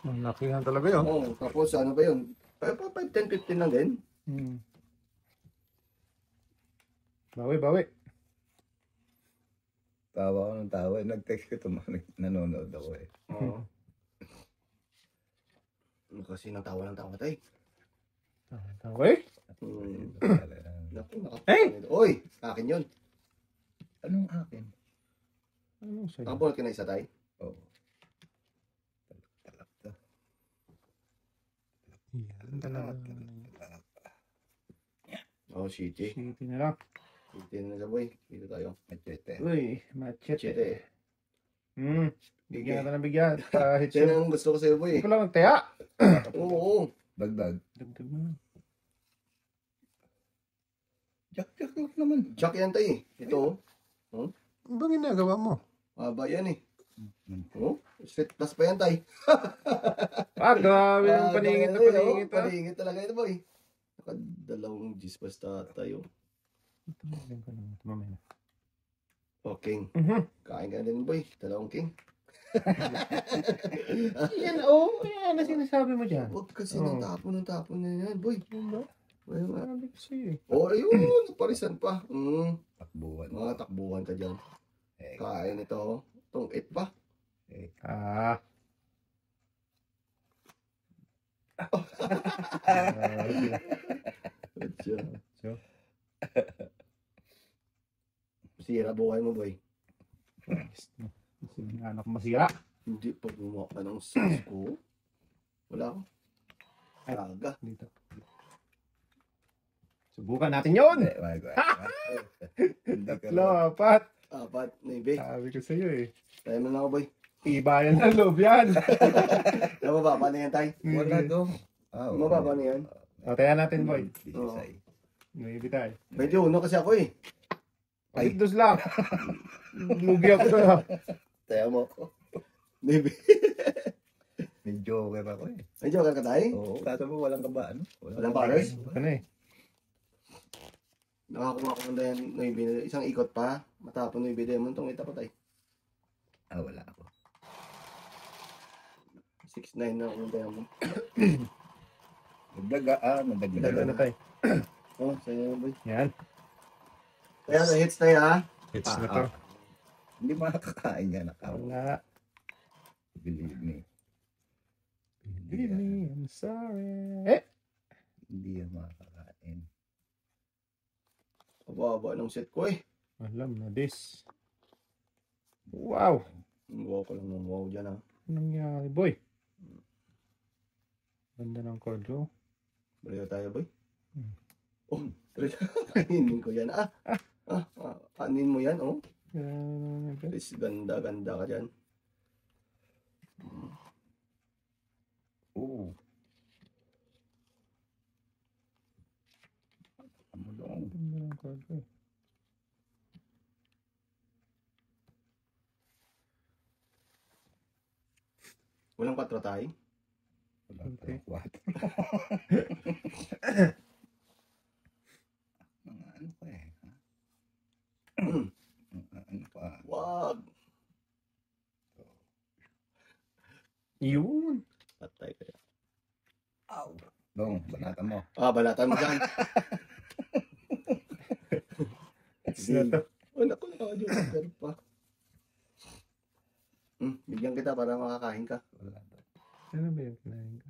Ang laki nga talaga yun. Oo, tapos ano ba yun? 5, 10, 15 lang din. Bawi. Tawa ko ng tawa. Nag-text ko nanonood ako eh. Oo. Kasi nang tawa ng tawa tayo. Bawi? Naku, Hey! Oy, akin yun. Anong akin? Anong sa'yo? Nakapulot ka na isa tayo? Oo. Talak to. Yan talaga. Oh, shitty. City na lang. Shitty na sa boy. Dito tayo. Machete. Uy, machete. Shitty. Bigyan natin ng bigyan. Kahit Yan siya. ang gusto ko sa'yo boy. Hindi ko lang magtaya. Oo. Dagdag. Dagdag mo. Jack naman. Jack yan tayo eh. Ito. Ano bang ginagawa mo? Maba yan eh. Oh, set plus pa yan tayo. Grabe yung paningit na paningit. Paningit talaga ito boy. Nakadalawang G's basta tayo. Mamaya. Oh, king. Kain ka na din boy. Dalawang king. Yan, yan na sinasabi mo dyan. Huwag kasi ng tapon na yan boy. Well, Sabi ko sa'yo eh. oh, ayun. Parisan pa. Takbuhan. Mga takbuhan ka dyan. Kain ito. Itong 8 pa. So? Sira buhay mo boy. Sige, anak masira. Hindi pa gumawa ka ng sauce ko. Wala ko. Talaga. Dito. Subukan natin yun! Tatlo, apat. Apat, maybe. Sabi ko sa'yo eh. Tayo mo na ako boy. Ibayan ng loob yan. Mababa na yan tayo. Wala to. Mababa na yan. O, tayo natin boy. Bisay. Maybe tayo. 21 kasi ako eh. Ay, dos lang. Lugi ako doon. Tayo mo. Maybe. May joker ako eh. May joker ka tayo? Oo. Kaso mo walang kaba, ano? Walang bars? Ano eh. Nakakuha ko na yan. Isang ikot pa. Matapon na yung demon. Itong ita pa tayo. Wala ako. 6-9 na akong demon. Nadagdagan. Dagdag na tayo. Oh, sa'yo na boy. Yan. Kaya na hits tayo ha. Hits na to. Hindi makakain yan. Wala. Believe me. Believe me, I'm sorry. Hindi yan makakain. Kababa ng set ko eh. Alam na this. Wow. Wow ko lang ng wow dyan ha. Anong nangyari, boy? Ganda ng chord, oh. Baliw tayo boy. Oh, kainin ko yan. Anin mo yan oh. Please, ganda ka dyan. Oo. Amulong. Ganda ng chord, oh. Walang 4 tayo. Okay. Mga ano pa eh. Ano pa? Wag. Yun. Patay kaya. Ow. Dong, banatan mo. Balatan mo dyan. Hits na to. Wala ko nakadyo. Pa. Bigyan kita para makakain ka. Wala to. Ano ba yung kinain ko?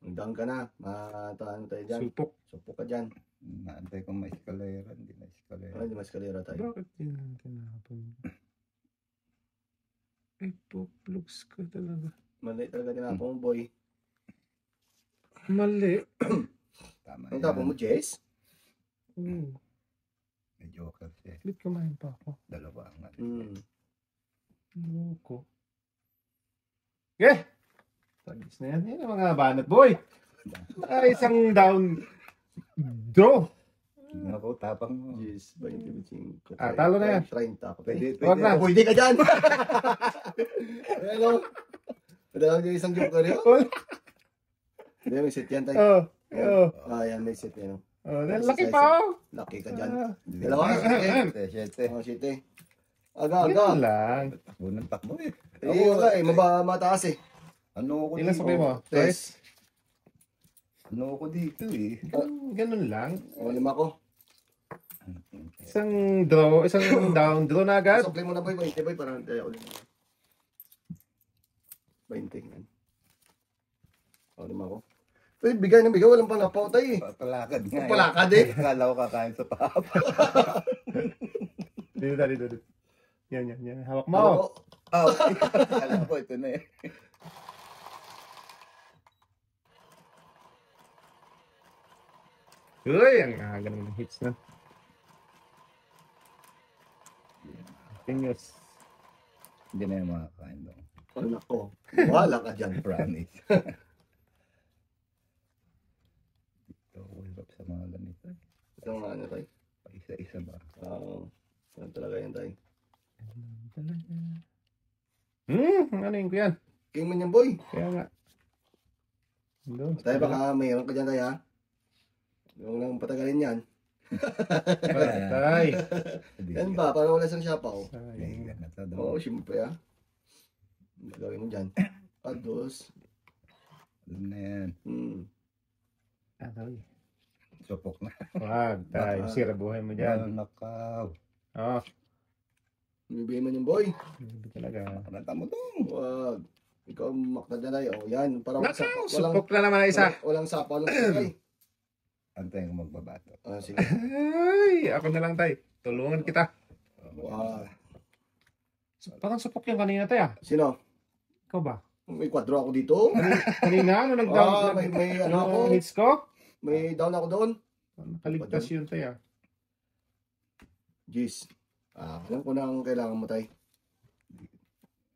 Hanggang ka na. Mataan tayo dyan. Supok. Supok ka dyan. Naantay kong may eskalera. Hindi na eskalera. Hindi mas kalera tayo. Bakit yun ang tinapon ko? Ay, poplugs ka talaga. Mali talaga tinapong mo boy. Mali. Tama Ang tapong mo Jess? Oo. May joker siya. Ba't kumain pa ako? Dalawa ang ano. Loko. Okay. Tagis na yan. Yan ang mga banat, boy. Isang down. Draw. Tingnan ako, tapang mo. Jess, 25. Talo na yan. 30 ako. Pwede, Huwag na. Pwede ka dyan! Hello? Pwede lang yung isang joker yun? Hindi, may set yan tayo. Oo. Yan, may set yan. Oh, laki pa oh. Laki ka dyan. Ah, Dalawa, siyete. 7. Oh, siyete. ganun Aga. lang. Takbo ng takbo eh. Wala eh. Mataas eh. Ano ako Ilan dito? sabay mo? Tres. Ano ako dito eh. Ganun lang. O, 5 ko. Isang draw, isang down, draw na agad. Supply mo na boy, 20 boy, para tayo ulit. 20 yan. O, 5 ko. Uy, bigay ng bigay, walang pangapaw tayo eh. Palakad nga. Palakad eh. Akala ko kakain sa pahaba. Dito. Yan. Hawak mo. Ako, Alam ko ito na eh. Uy, ang ganun ng hits na. Fingers. Hindi na yung makakain doon. anak ko. Wala ka dyan. Promise. Ito, hirap sa mga ganito eh. Ito nga ano tayo. Paisa-isa ba? Yan talaga yan tayo. Ano yun ko yan? King man yan boy. Kaya nga. Doon. Tayo baka mayroon ka dyan tayo ha. Huwag lang patagalin yan. Patay. Yan ba? Para wala isang siapaw. Ay, na to Oo, doon. siyempre ha. Ano gawin mo dyan? Ados. Alam na yan. Aray. Supok na. Wag, tayo. Baka- Sira buhay mo dyan. Nakaw. Oh, Bibigay man yung boy. hindi talaga. Makanata mo doon. Wag. Ikaw makta dyan tayo. O yan. Para walang Nakaw, walang, supok na naman ang isa. walang sapa. Walang sakay. Antayin ko magbabato. Sige. Ay, ako na lang tayo. Tulungan kita. Wow. Parang supok yung kanina tayo. Sino? Ikaw ba? May kwadro ako dito. Kanina, ano nag-down? May ano ako. Hits ko? May down ako doon. Nakaligtas yun tayo. Jeez. Alam ko na ang kailangan mo tayo.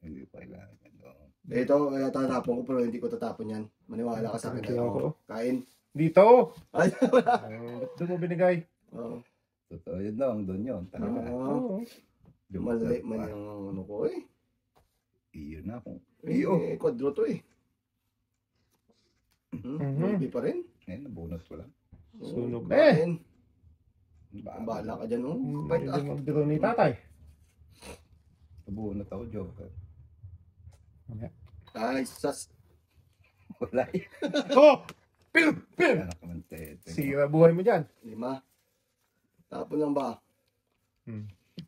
Hindi pa kailangan yan doon. Ito, tatapon ko pero hindi ko tatapon yan. Maniwala ka sa akin Kailangan ko. tayo. Kain. Dito! Ay, wala. Ba't doon mo binigay? Oo. Totoo yun doon. Doon yun. Talaga. Oo. Mali man yung ano ko eh. Iyo na ako. Kwadro to eh. Mhm. Hindi pa rin. Ngayon, nabunot ko lang. Sunog na eh. Kain. Bahala ka dyan oh. Kapait Hindi magdiro ni tatay. Nabunot ako, Joker. Ay, sas. Wala eh. Oh! Pil! Anak naman tete. Sira buhay mo dyan. 5. Tapon lang ba?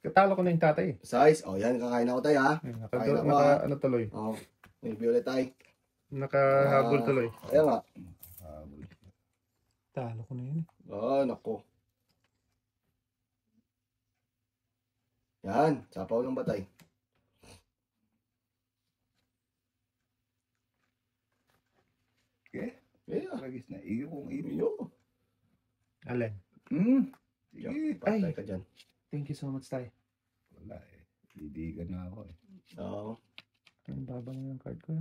Katalo ko na yung tatay. Size. O yan, kakain ako tayo ha. Kaya na ba? Ano tuloy? O, may violet tayo. Nakahabol tuloy. Ayan nga. Talo ko na yun eh. Nako. Yan, sapaw ng batay. Okay. Yeah. Lagis na iyo kung iyo. Iyo. Alin? Sige. Patay ka dyan. Thank you so much tayo. Wala eh. Didigan na ako eh. Oo. Ang baba na ng card ko.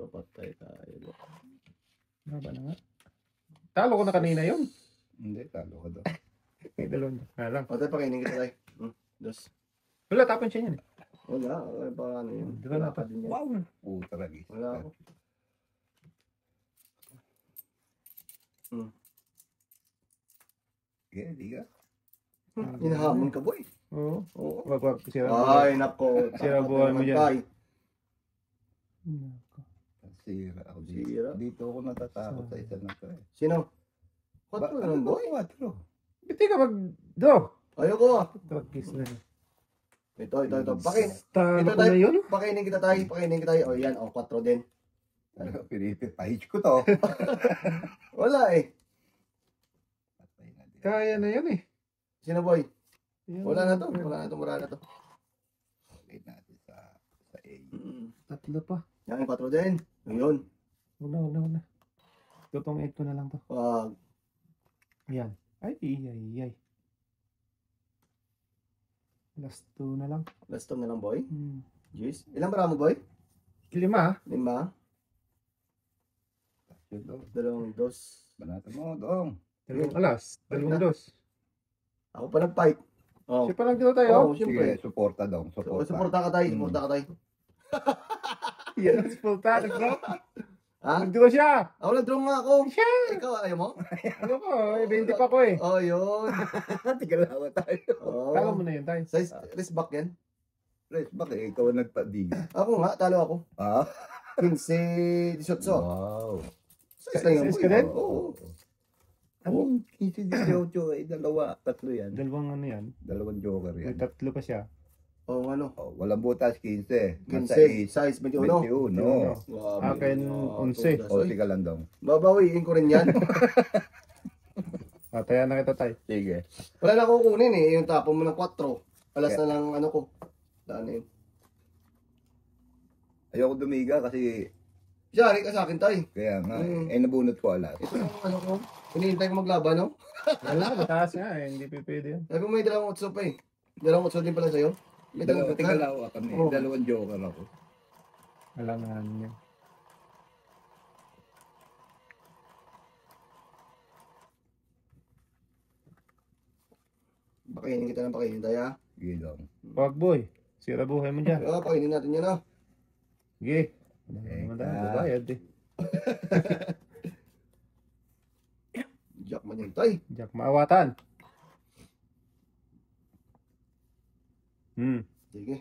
Patay tayo. Baba na nga. Talo ko na kanina yun. Hindi, talo ka daw. May dalawang. Alam. O tayo, pakainin kita tayo. Dos. Wala, tapon siya yan eh. Wala. Wala pa ano yun. Di ba Wala dapat? pa din yan. Wow! Puta lagi. Wala ako. Okay, di ka. Hinahamon ka boy. Oo. Oo. Wag. Sira buhay. Ay, nako. Sira buhay mo dyan. Tay. Nako. Sira ako dito. Sira. Dito ako natatakot sa isa na to eh. Sino? Quatro naman boy. Quatro. Biti ka mag-draw. Ayoko ah. Drag kiss na yun. Ito. Pakain. Talo Ito ko na yun. Pakainin kita tayo. Pakainin kita tayo. O yan. O, 4 din. Ano, pinipit. Pahit ko to. Wala eh. Patay na din. Kaya na yun eh. Sino boy? Yun. Wala na to. Wala na to. Patay natin sa A. Tatlo pa. Yan, 4 din. Ayun. Wala. Tutong 8 ko na lang to. Wag. Ayan. Ay. Last 2 na lang. Last time na lang boy. Jeez. Ilang bara mo boy? 5 ah. 5. Yun daw. 2. Banata mo, dong. Dalawang alas. Dalawang dos. Ako pa nag-fight. Oh. Siya pa lang dito tayo. Oo, Sige, siyempre. suporta dong. Suporta. Suporta ka tayo. Suporta ka tayo. Yan. Full tayo bro. Ha? Nag-draw siya. Ako nag-draw nga ako. Siya. Ikaw, ayaw mo? Ano ko, 20 pa ko eh. Oh, yun. Tigalawa tayo. Talo Oh. mo na yun, tayo. Size, wrist back yan. Res, bakit ikaw ang nagpadiga? Ako nga, talo ako. Ah? 15, 18. Wow. Size lang yun. Size ka din? Oo. Anong 15, 18? Eh, dalawa, tatlo yan. Dalawang ano yan. Dalawang joker May yan. tatlo pa siya. Oo, ano. Oh, walang butas, 15. 15, size 21. 21. No. Akin, 11. O, tika lang daw. Babawiin ko rin yan. Tatayan na kita, tay. Sige. Wala na kukunin eh. Yung tapon mo ng 4. Alas na lang ano ko. Daan na yun. Ayoko dumiga kasi Yari ka sa akin, tay. kaya nga, eh nabunot ko alas. Ito yung ano ko. Hinihintay ko maglaban, no? Wala, mataas nga eh. Hindi pwede yan. Sabi mo may dalawang utso pa eh. Dalawang utso din pala sa'yo. May dalawang utso. Tigalawa kami. Oo. Dalawang joker ako. Wala na ano yan. Pakainin kita ng pakainin, tay, ha? Sige lang. Wag boy. Sira buhay mo dyan. Oo, pakainin natin yan, ha? Sige. Teka. Babayad eh. Jack man yan, tay. Jack maawatan. Sige.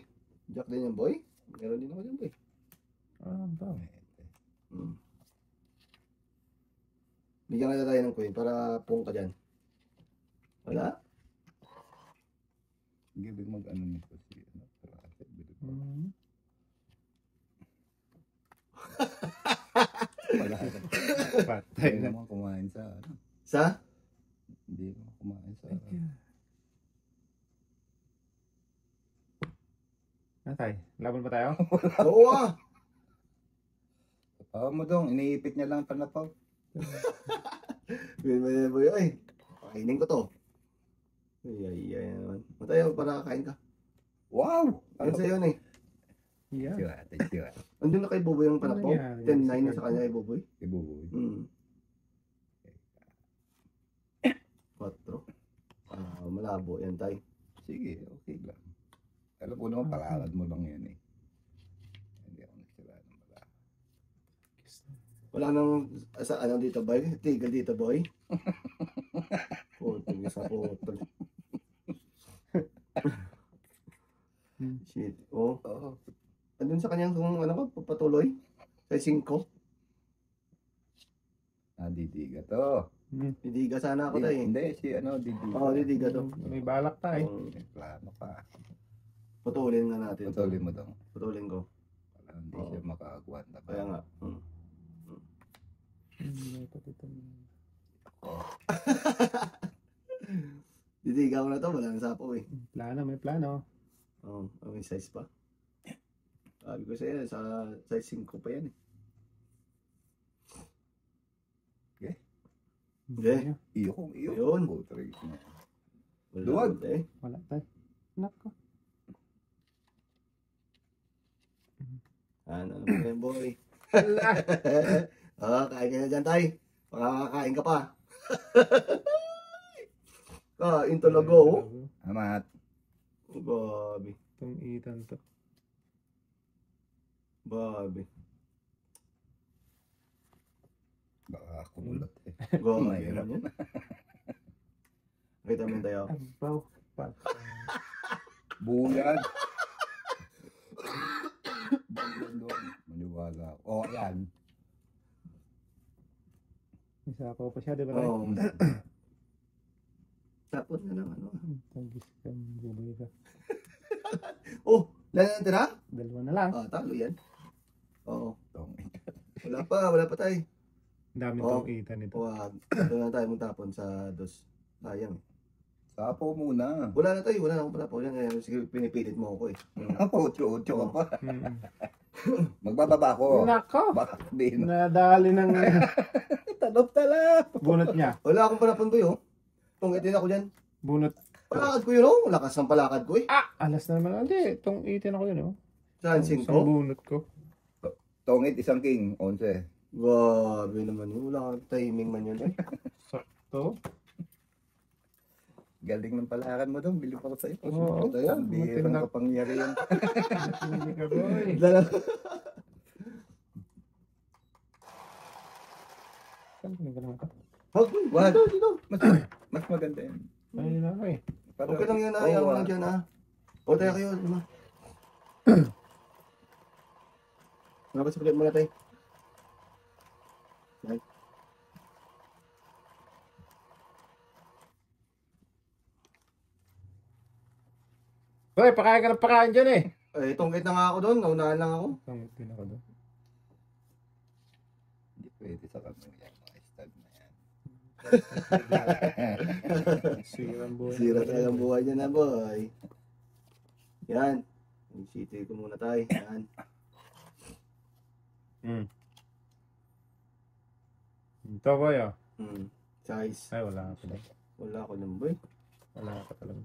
Jack din yan, boy. Meron din ako dyan, boy. Ah, ba? Hmm. Bigyan ka na tayo ng coin para pong ka dyan. Wala? Sige, mag-ano nito si ano. Para Hmm. Wala. Patay Hindi na. naman kumain sa ano. Sa? Hindi naman kumain sa Natay, laban pa tayo? Oo, ah. Tawa mo dong, iniipit niya lang panapaw. Boy, ay. Pakainin ko to. Ay naman. Matayo para kain ka. Wow! Yan sa'yo na eh. Yeah. Siwa. Andun na kay Boboy ang panapaw. Ano yan? 10-9 na sa kanya kay Boboy. Ibubuhay. 4. Malabo yan, tay. Sige, okay lang. Alam ko naman, palakad mo lang yan eh. Hindi ako nagsira ng palakad. Wala nang sa ano dito, boy. Tigil dito, boy. Putol sa putol. Shit. Oh. Oo. Andun sa kanyang kung ano ko, patuloy. Sa 5. Didiga to. Didiga sana ako, tay. Hindi, si ano, didiga. Oo, didiga to. May balak tayo. May plano pa. Putulin nga natin. Putulin mo dong. Putulin ko. Para hindi Oo. siya makakagwanta. Kaya nga. Didiga ko na to, wala nang sapo eh. Plano, may plano. Oo, may size pa. Sabi ko sa'yo, sa size 5 pa yan eh. Okay. Iyo. Ayun. Putrig na. Wala Duwag. eh. Wala tayo. Nako. Ano ba yan, boy? Wala. Kain ka na dyan, tay. Makakakain ka pa. Kain talaga, oh. Amat. Babi. Itong itan to. Babi. Baka kumulat eh. Babi Mahirap. naman yan. Nakita mo yun tayo. Abaw. Buyan. Buyan doon. Maniwala ako. Oh, ayan. Isa ko pa siya, di ba? Oo. Tapos na lang, ano. Tagis ka, bubay ka. Oh, lalo na tira? Dalawa na lang. Talo yan. Oo. Tong. Wala pa tayo. Ang dami Oh. tong itan ito. Wag. Doon na tayo magtapon sa dos. Sayang. Sapo muna. Wala na tayo, wala na akong panapaw yan. Kaya sige, pinipilit mo ako eh. Ocho-ocho ka pa. Mm. Magbababa ko. Nako! Baka sabihin. Nadali ng Tanop tala. bunot niya. Wala akong panapon boy, oh. Tungitin ako dyan. Bunot. Palakad ko yun, oh. Lakas ng palakad ko eh. Alas na naman. Hindi, itong itin ako yun, oh. Saan, Isang 5? bunot ko. Tongit isang king. 11. Grabe naman yun. Wala kang timing man yun eh. To. Galing ng palakan mo doon. Bilip ako sa'yo. Oo. Birang Matinag. kapangyarihan. Hindi ka, boy. Dala. Ganun ka. Huwag, Wag. dito, dito. Mas maganda yun. Ay, na ako eh. Okay lang yan, ayaw mo lang dyan, O, tayo kayo, ano? Nakapasulit muna tayo. Yan. Hoy, pakain ka ng pakain dyan eh. Tungkit na nga ako doon, naunahan lang ako. Tungkit din ako doon. Hindi pwede sa kanya yan. Mga stud na yan. Sira ang buhay. Sira talaga ang buhay niya na, boy. Yan. City ko muna tayo. Yan. Ito boy oh. Size. Ay, wala ka pala. Wala ako ng boy. Wala ka talaga.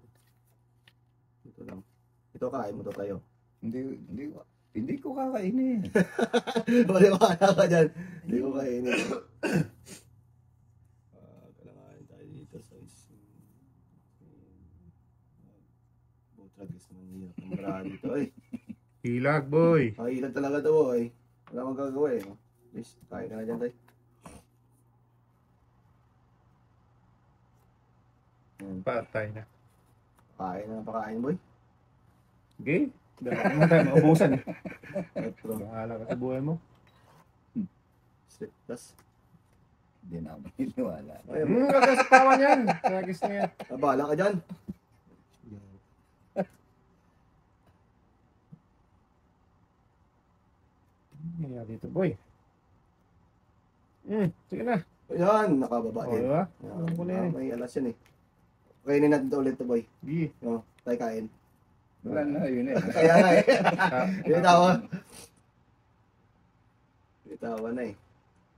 Ito lang. Ito, kain mo to tayo. Hindi ko kakainin. Wala mo ka dyan. Hindi ko kainin. Kailangan tayo dito sa Butragis naman hirap ng marami dito eh. Hilag boy. Ilan talaga to boy. Wala mong gagawa eh. Please, kain ka na dyan tayo. Patay na. Kain na pakain boy. Okay? Dahil mo tayo maubusan eh. Metro. Bahala ka sa buhay mo. Straight plus. Hindi na ako maniniwala. Kakasatawan yan. Tragis na yan. Bahala ka dyan. Nangyari dito boy. Sige na. Ayan, nakababa O, din. diba? Yan, Alam ko na yan eh. may alas yan eh. Kainin natin ito ulit to boy. Sige. Tayo kain. Wala na, yun eh. Kaya nga eh. Bitawa. Bitawa na eh.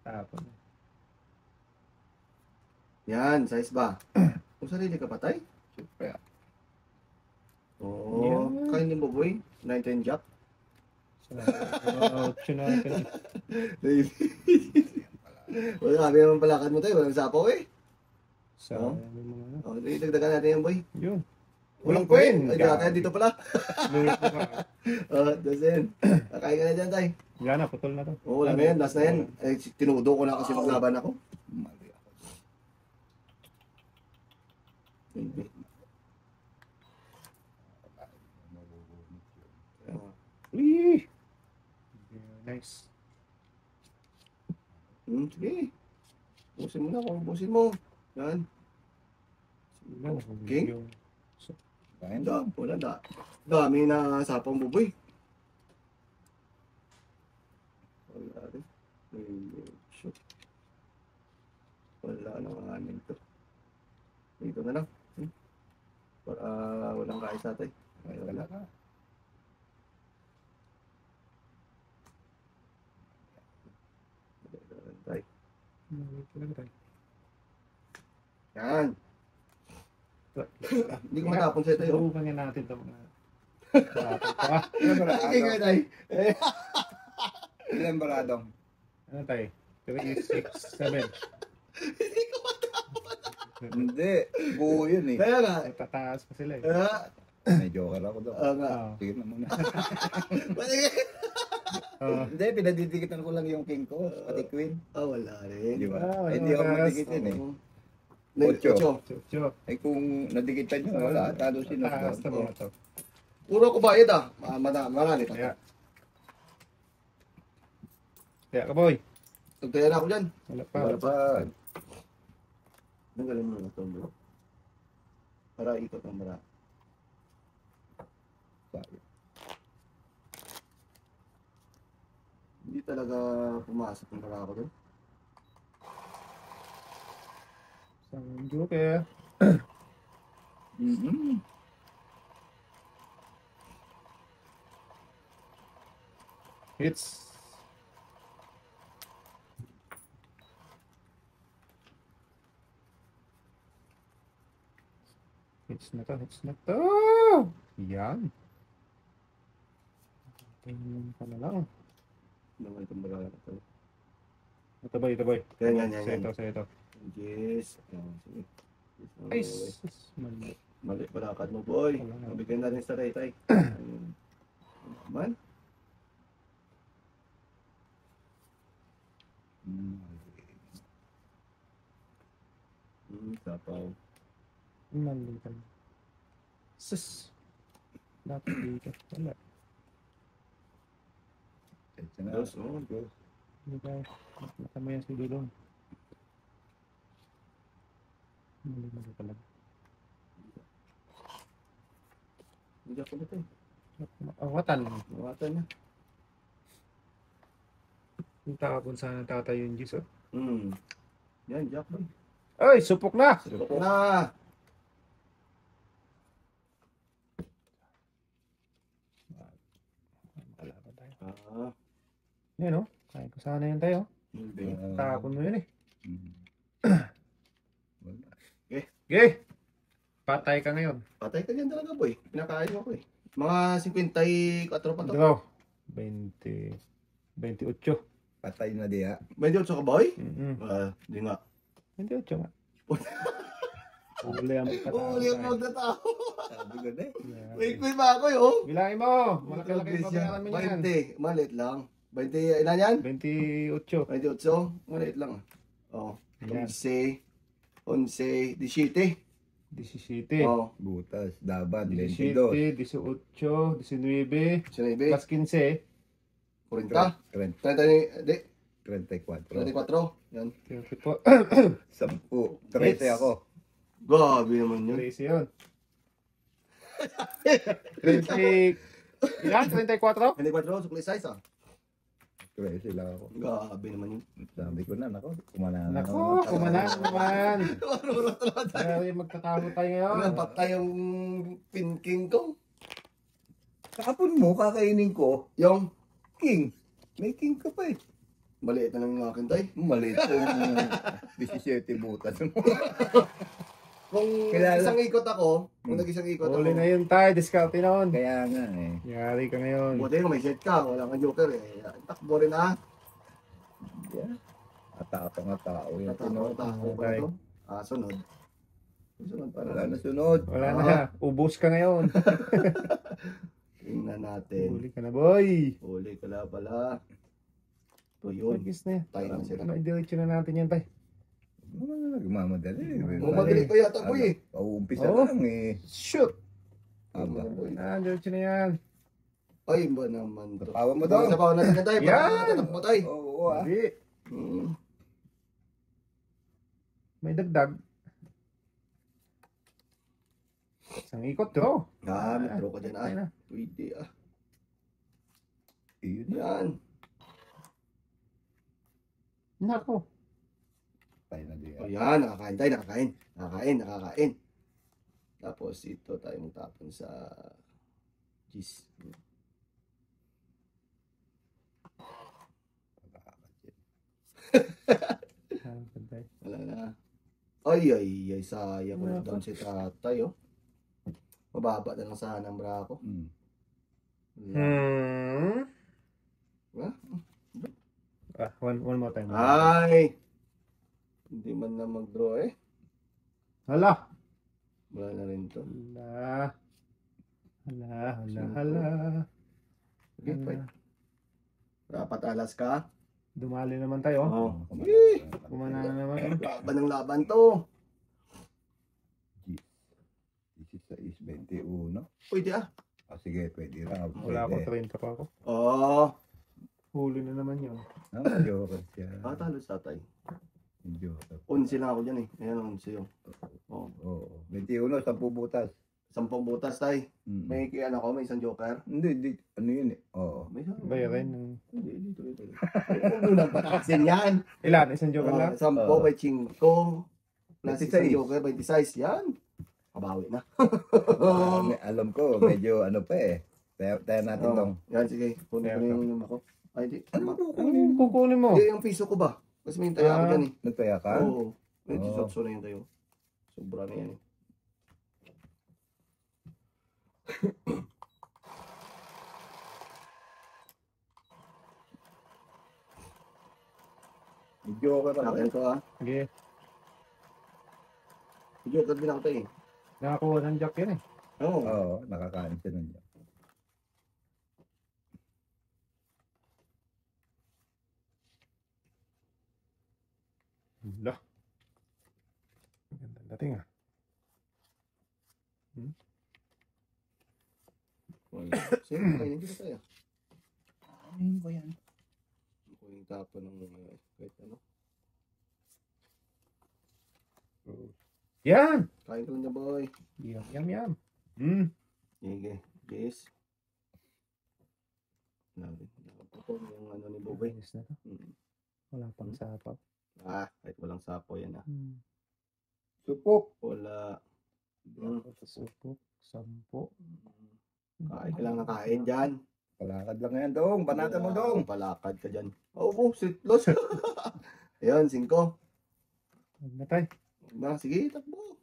Tapon. Yan, size ba? Kung sarili ka patay? Siyempre. Oo. Yan. Kainin mo boy. 9-10 jack. Ouch na natin. Wala kami naman palakad mo tayo. Walang sapaw eh. Sa mga Dagdagan natin yan boy. yun. Walang queen. Ay, natin dito pala. Luwit mo ka. Dasin. Kakain ka na dyan tayo. Yan na, putol na to. Oo, wala na yan. Last na yan. Tinudo ko na kasi maglaban ako. Mali ako. Uy! Nice. Sige. Busin mo na kung busin mo. Yan. King? Kain Wala dami na sapang buboy. Wala rin. Shoot. Wala na mga anin to. Dito na lang. Para walang kain sa atin. Wala. Yan. Hindi ko matapon sa ito. Subukan nga natin ito mga. Sige nga tayo. Ilan baradong? Ano tayo? 3, 6, 7. Hindi. Buo yun eh. Kaya nga. Ay, tataas pa sila eh. May joker ako doon. Nga. Sige na muna. Hindi. Hindi, pinadidikitan ko lang yung king ko. Pati queen. Wala rin. Di ba? Ah, Hindi ako mataas. madikitin eh. Ocho. Chucho. Eh kung nadikitan nyo, wala. Talo sila. Tataas na mga to. Puro ko bayad marami to. Kaya. Kaya ka boy. Tugtayan na ako dyan. Wala pa. Wala pa. Nanggalin mo na ito bro. Para ikot ang bara. Hindi talaga pumasok ang bara ko doon. Isang joker. Mm-hmm. Hits. Hits na to, hits na to. Yan. Tingnan pa na lang. Naman itong bara ko to. Ito boy, ito boy. Yan. Sa ito. Yes. Sige. Ay, mali. Mali, balakad mo boy. Wala na. Mabigyan natin sa tay-tay. Man. Sapaw. Mali ka. Sus. Dapat dito. Wala. Ito na. Dos, oh, dos. Hindi tayo. Matamayan si Dulong. Mali talaga. Hindi ako na ito eh. Awatan. Mawatan na. Yung tapon sana tatay yung Diyos. Oh. Yan, Jack boy. Ay, supok na! Supok na! Makalaban tayo. Ah, Yan o. Kaya ko sana yun tayo. hindi. Tapon mo yun eh. Wala. Okay. Patay ka ngayon. Patay ka dyan talaga boy. Pinakain mo ko eh. Mga 54 pa to. Draw. 20. 28. Patay na diya. 28 ka boy? Hindi nga. 28 nga. Uli ang magkatao. Uli ang magkatao. Sabi ko na eh. Wait pa ako eh, oh. Bilangin mo. Malaki-laki yung babayaran mo yan. 20. Maliit lang. 20, ilan yan? 28. 28. Maliit lang. Oh. Ayan. 11. 11. 17. 17. Oh. Butas, daban, 17, 22. 18, 19, 19. plus 15, 40. 30, 30. Di. 34. 34. Yan. 34. 10. 13 ako. Gabi naman yun. 13 yun. 30, ilan? 34? 24. Sukli size ah. 13 lang ako. Gabi naman yun. Sabi ko na, nako, kumanan. Nako, kumanan naman. Marunong talaga tayo. Kaya magkatago tayo ngayon. Napatay yung pinking ko. Kapon mo, kakainin ko, Yung king. May king ka pa eh. maliit na lang yung akin tay. Maliit kung 17 butas mo. Kung Kilala. isang ikot ako, kung nag-isang ikot ako. Huli na yun tayo, discount noon. Kaya nga eh. Yari ka ngayon. Buti yung may set ka, wala kang joker eh. Takbo rin ah. Yeah. Atapang nga tao yung Tatakbo sunod. pa na to. Sunod. Sunod para Wala na sunod. Wala na. Ubus ka ngayon. Tingnan natin. Huli ka na, boy. Huli ka na pala. So yun. Pagkis na yan. Tayo na sila. Diretso na natin yan, tay. Nagmamadali. Bumabalik ko yata po eh. Pauumpisa Oo. lang eh. Shoot! Aba. Diretso na yan. Ay ba naman to. Tawa mo daw. Sa pawan natin tayo. Yan! Tatak mo tayo. Oo ah. Hindi. May dagdag. Isang ikot, draw. Metro ka dyan Tayo ah. na. Pwede ah. Iyon. Yan. Nako. Tayo na diyan. O yan, nakakain tayo, nakakain. Tapos ito tayo magtapon sa cheese. Wala na. Ay, sayang ko na doon si tatay, oh. Mababa na lang sana ang bra ko. Wala. One more time. Ay! Hindi man na mag-draw eh. Hala. Wala na rin to. Hala. Okay, fine. Dapat alas ka. Dumali naman tayo. Oo. Kumana na naman. Laban ng laban to. 16-21. Pwede ah. Sige, pwede lang. Wala ako, 30 pa ako. Oo. Huli na naman yun. Joker siya. Talo sa tatay. Joker. 11 lang ako dyan eh. Ayan, 11 yun. Oo. Oo. 21, 10 butas. 10 butas tay. May ano ko, may isang joker. Hindi. Ano yun eh? Oo. May isang. Bayarin. Hindi, dito. Huwag mo nang patakasin yan. Ilan? Isang joker lang? 10 by 5. Plus 26. isang joker by 26. Yan. Kabawi na. Alam ko, medyo ano pa eh. Tayo natin tong. Yan, sige. Kunin ko na yung ako. Ay, di. Ano kukunin mo? Hindi, yung piso ko ba? Kasi may tayo ako dyan eh. Nagtaya ka? Oo. May tisotso na yun tayo. Sobra na yan eh. Joker Sa ako. akin to ah. Sige. Joker din ako tayo eh. Nakakuha ng jack yan eh. Oo. Oo, nakakain siya nun. Hala. Ganda Wala. Sige, kainin kita tayo. Ano ko yan? Ako yung tapo ng kahit ano. Yan! Kain ko na boy. Yum, yum, yum. Mm. Sige, yes. Nabi. Nakapapong yung ano ni Boboy. Ayos na to. Mm. Wala pang sapaw. Kahit walang sapo yan Hmm. Supok. Wala. Supok, sampo. Kain ka lang ng kain dyan. Palakad lang yan, Dong. Banatan mo, Dong. Palakad ka dyan. Oo, sitlos. Ayun, 5. Huwag na tayo. Sige, takbo.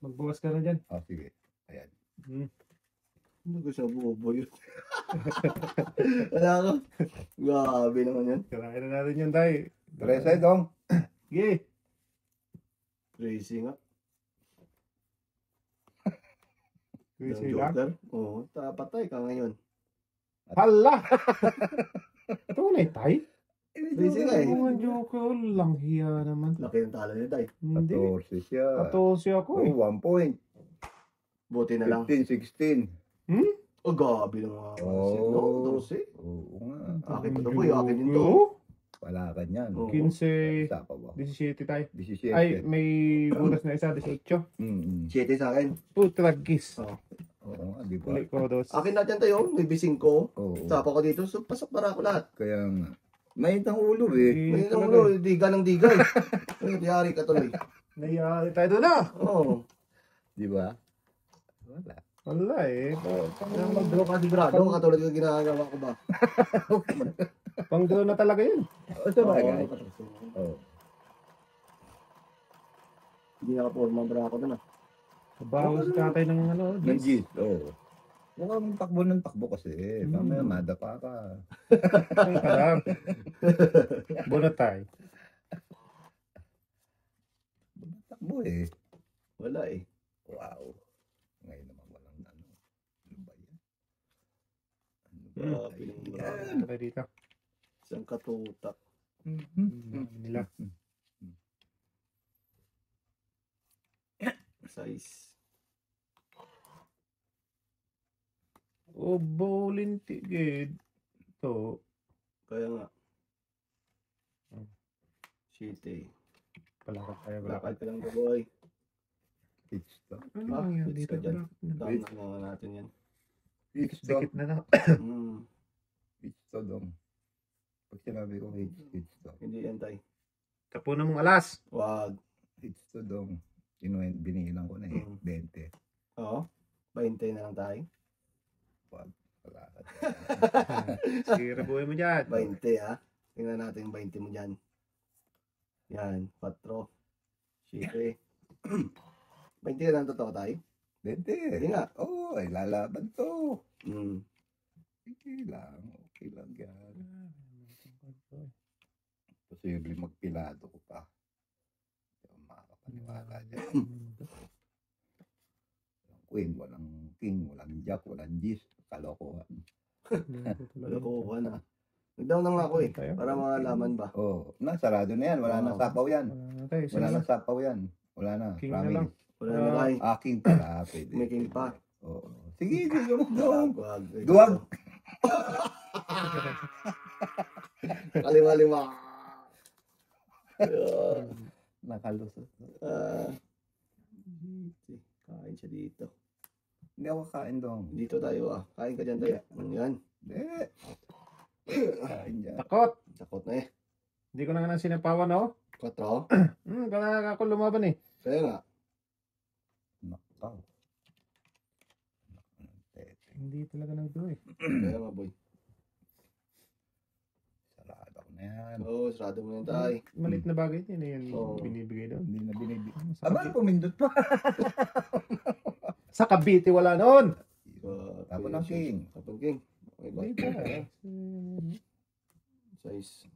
Magbukas ka na dyan. Oh, sige. Ayan. Hmm. Ano ko siya Boboy? Wala ka. Grabe naman yan. Karain na natin yun tayo. Teresa, Dong. Sige. Crazy nga. Crazy Yung lang. Joker. Oo, patay ka ngayon. Hala! Tunay tayo? Crazy nga eh. Mga joker, lang hiya naman. Laki ng talo niya tayo. Hindi. 14 siya. 14 ako eh. Oh, 1 point. Buti na lang. 15, 16. Oh, gabi ng mga Oh. 12. Oo nga. Akin pa to boy, akin din to. Oo. Palakad yan. Oo. 15, Isa pa ba? 17 tayo. 17. Ay, may butas na isa, 18. Mm-mm. 7 sa akin. Putragis. Oh. Oo nga, di ba? Ulit ko dos. Akin natin tayo, may bising ko. Oo. Sapa ko dito, so pasok para ako lahat. Kaya nga. Mainit ang ulo eh. May nang ulo, diga ng diga eh. Ay, tiyari ka tuloy. Nayari tayo doon na. Oo. Di ba? Wala. Wala eh. Kaya mag-draw ka sigurado, katulad yung ginagawa ko ba? Pang draw na talaga yun. O, sa bagay. Oo. Oo. Hindi nakaporma bra ako doon ah. Bago si tatay ng ano. Ng G's. Oo. Huwag kang takbo ng takbo kasi. Mamaya madapa ka. Ang karap. Bunot tayo. Takbo eh. Wala eh. Wow. Ngayon naman walang ano. Ano ba yan? Grabe ng bra. Ano tayo dito? Isang katutak. Nila. Size. O bowling tigid. Ito. Kaya nga. Hmm. Shit eh. Palakad tayo. Lakad ka lang to boy. Pitch to. Ano nangyari hits dito? ka dyan. Palakad na. Down na natin yan. Pitch to. Dikit na na. Pitch to dong. Pag sinabi ko pitch to. Hindi yan tay. Tapo na mong alas. Wag. Pitch to dong. Binilang ko na eh. 20. Oo. 20 na lang tayo. Palakad. Sira buhay mo dyan. 20 ha. Tingnan natin yung 20 mo dyan. Yan. 4. 7. 20 na lang totoo tayo. 20. Hindi nga. Oo, ay lalaban to. Mm. Okay lang. Okay lang yan. Posible magpilado ko pa. Hindi ako makakapaniwala dyan. Walang queen, walang king, walang jack, walang gis. Kalokohan. Kalokohan na. Nag-down na nga ako eh. Para malaman ba. Oh, nasarado na yan. Wala nang sapaw yan. Wala na tayo. Wala nang sapaw yan. Wala na. King na lang. Wala na tayo. King pala. Pwede. May king pa. Oo. Sige, duwag. Wag. Duwag. Kaliwa-liwa. Nakalusot. Kain siya dito. Hindi ako kain dong. Dito tayo ah. Kain ka dyan tayo. Yan. Hindi. Kain dyan. Takot. Takot na eh. Hindi ko na nga nang sinapawan oh. 4. Kaya ako lumaban eh. Kaya nga. Nakaw. Hindi talaga nag-draw eh. Kaya nga boy. Sarado ko na yan. Oo, sarado mo yan tayo. Malit na bagay din eh. Yung Oo. binibigay doon. Hindi na binibigyan. Sa Aba, pumindot pa. Sa Cavite wala noon. Tapos ng king. Tapos king. Okay, Hindi pa eh. Size.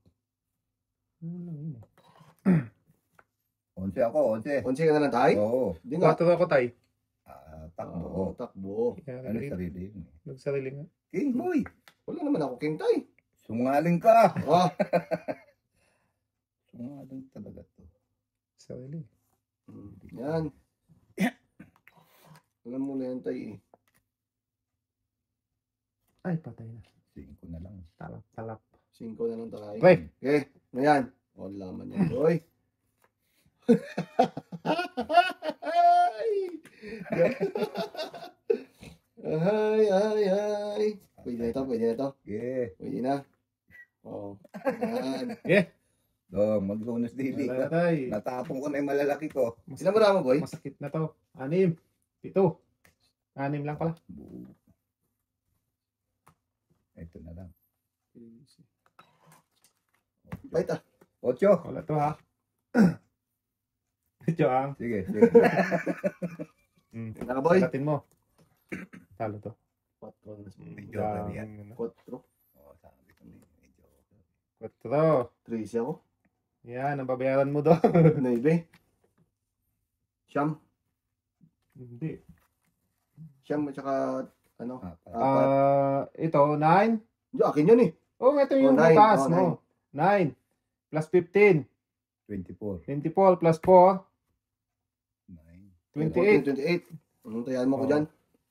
Ano lang yun eh. 11 ako, 11. 11 ka na lang tayo? Oo. Hindi nga. 4 ako tay. Takbo. Oo, takbo. Ano sarili yun? Nagsarili nga. King boy. Wala naman ako king tayo. Sungaling ka. Ah. Sungaling talaga to. Sarili. Yan. Alam mo na yan tayo eh. Ay, patay na. 5 na lang. Talap. 5 na lang tayo. Okay. Okay. Ngayon. Wala man yan, boy. Ay. Pwede na ito, pwede na ito. Yeah. Pwede na. Oo. Yan. Dong, mag-bonus daily Wala ka. tay. Natapong ko na yung malalaki ko. Ilan mo mo, boy? Masakit na to. 6. 7. 6 lang pala. Ito na lang. Bait ah. 8. Wala to ha. Ito ang. Sige. Naka, boy. Sagutin mo. Talo to. 4 na. Medyo okay yan. 4. Oo, sabi ko na medyo okay. 4. 3 siya ko. Yan, ang babayaran mo doon. 9. Siyam. Hindi. Siyam at saka ano. Ito, 9. Hindi, akin yun eh. Oh, ito yung Oh, 9. bukas Oh, mo. 9. Plus 15. 24. 24 plus 4. 9. 28. Anong tayan mo ko dyan?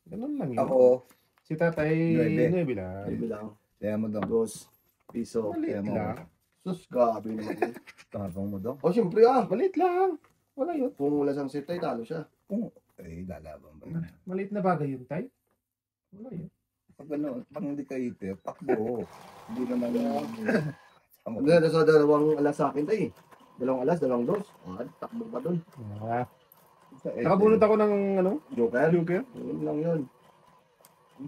Ganun lang yun. Ako, Si tatay 9 lang. Ay, bilang. kaya mo dong. 2 piso. Maliit Kaya mo. lang. Sus, grabe naman yun. Tapong mo dong. Oh, siyempre ah. Maliit lang. Wala yun. Kung wala sang sitay, talo siya. Lalaban ba yun? Maliit na bagay yun, tay. Wala yun. Pag ano, pag hindi ka ite, pakbo. Hindi naman Ano na sa dalawang alas sa akin tayo eh. 2 alas, 2 dos. Ah, takbo pa dun. Nakabunot ako ng Joker? Joker. Yun lang yun.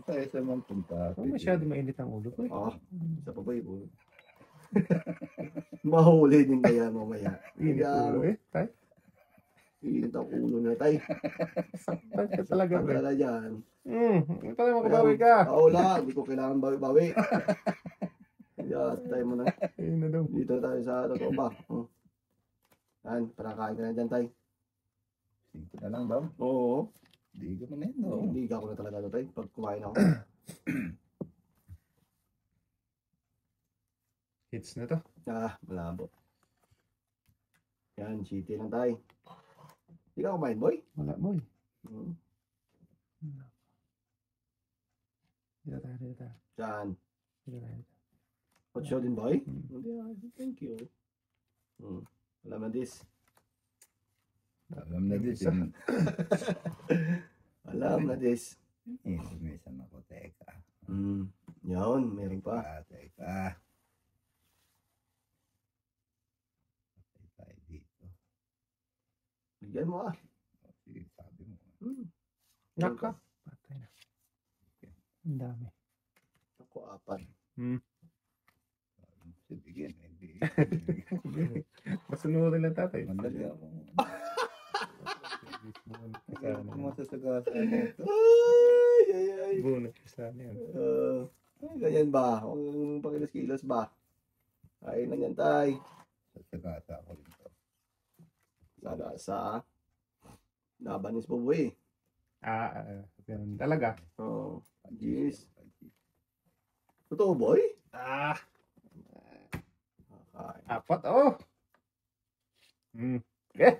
Sa SM ang punta. Oh, masyado mainit ang ulo ko eh. Ah, isa pa ba yun? Mahuli din kaya mamaya. Init Kaya, ulo eh. Tay. init ang ulo na tayo. Saktan ka talaga. Pre. Pagkala dyan. Ito na makabawi ka. Wala, hindi ko kailangan bawi-bawi. Kaya tayo mo na. Ayun na daw. Dito tayo sa totoo ba? Yan, para kain ka na dyan tayo. 5 na lang daw. Oo. Hindi ko na yun, no? Hindi ka ako na talaga tayo pag kumain ako. Hits na to. Ah, malabo. Yan, city lang tayo. Hindi ka kumain, boy? Wala mo eh. Hmm. Dito tayo. Yan. Dito tayo. Hot show din, boy? Hmm. Hindi, thank you. Alam na this. Alam na din. Alam na this. May isang ako, teka. Yan, meron pa. Teka. Patay tayo dito. Bigyan mo ah. Sige, sabi mo. Naka. Patay na. Ang dami. Ako, 4. Bigyan, hindi. Masunurin lang tatay. Mandali ako. Sana. Masasagasa nito. Ay. Bunot ka sana yan. Ganyan ba? Kung pakilos-kilos ba? Kain na yan, tay. Sasagasa ako dito. Sana sa labanis po, boy. Ganun talaga. Oh, yes. Totoo, boy? Kain. 4, oh! Eh!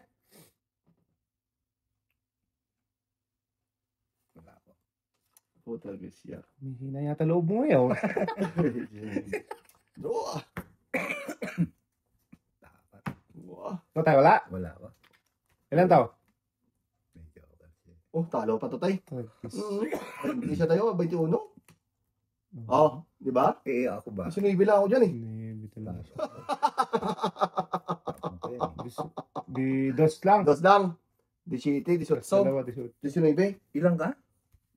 Wala ko. Putal siya. May hina yata loob mo ngayon. Bro, ah. Dapat. Wah. Ito tayo, wala? Wala ko. Ilan tao? Medyo kasi. Oh, talo pa to, tay. Hindi siya tayo, 21. Oh, di ba? Ako ba? Sinibila ako dyan eh. Hindi talaga siya. Okay. Di dos lang. Dos lang. 17, 18. Dalawa, 18. 19. Ilang ka?